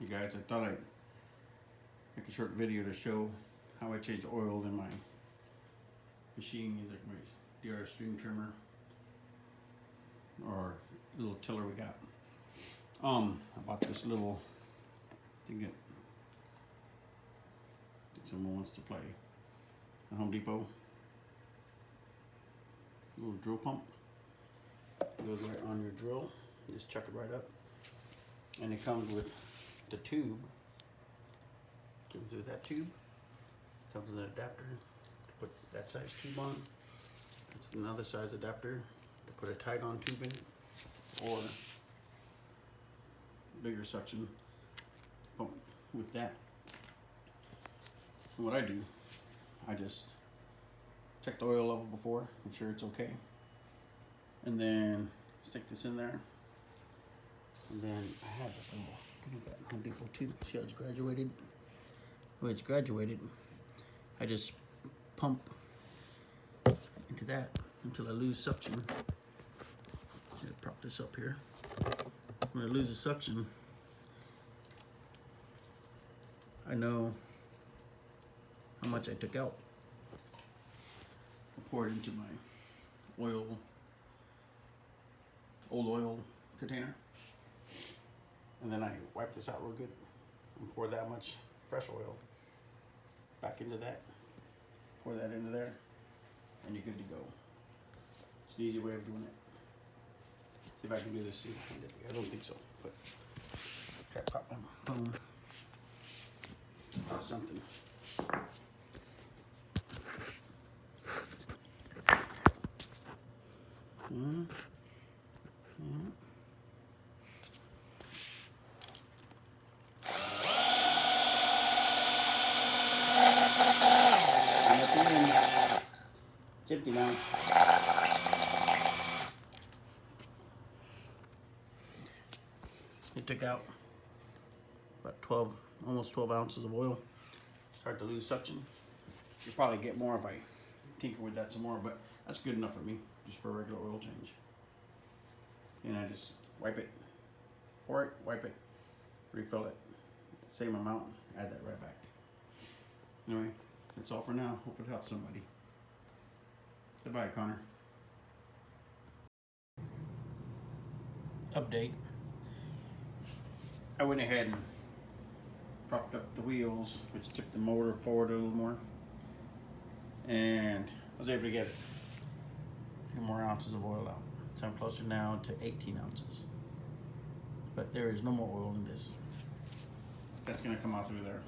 you guys, I thought I'd make a short video to show how I change oil in my machine. Is like my DR string trimmer or little tiller we got. I bought this little thing that someone wants to play at Home Depot. Little drill pump. Goes right on your drill. Just chuck it right up. And it comes with the tube. Comes with that tube. Comes with an adapter to put that size tube on. It's another size adapter to put a tight on tube in, or bigger suction pump with that. And what I do, I just check the oil level before, make sure it's okay, and then stick this in there. And then I have this little thing at Home Depot too. See how it's graduated? When it's graduated, I just pump into that until I lose suction. Just prop this up here. When I lose the suction, I know how much I took out. I pour it into my old oil container. And then I wipe this out real good and pour that much fresh oil back into that. Pour that into there, and you're good to go. It's an easy way of doing it. See if I can do this. See, I don't think so, but try to pop my phone or something. It's empty now. It took out about almost 12 ounces of oil. Start to lose suction. You'll probably get more if I tinker with that some more, but that's good enough for me, just for a regular oil change. And I just wipe it, pour it, wipe it, refill it. Same amount, add that right back. Anyway, that's all for now. Hope it helps somebody. Goodbye, Connor. Update. I went ahead and propped up the wheels, which took the motor forward a little more, and I was able to get a few more ounces of oil out. So I'm closer now to 18 ounces. But there is no more oil in this. That's gonna come out through there.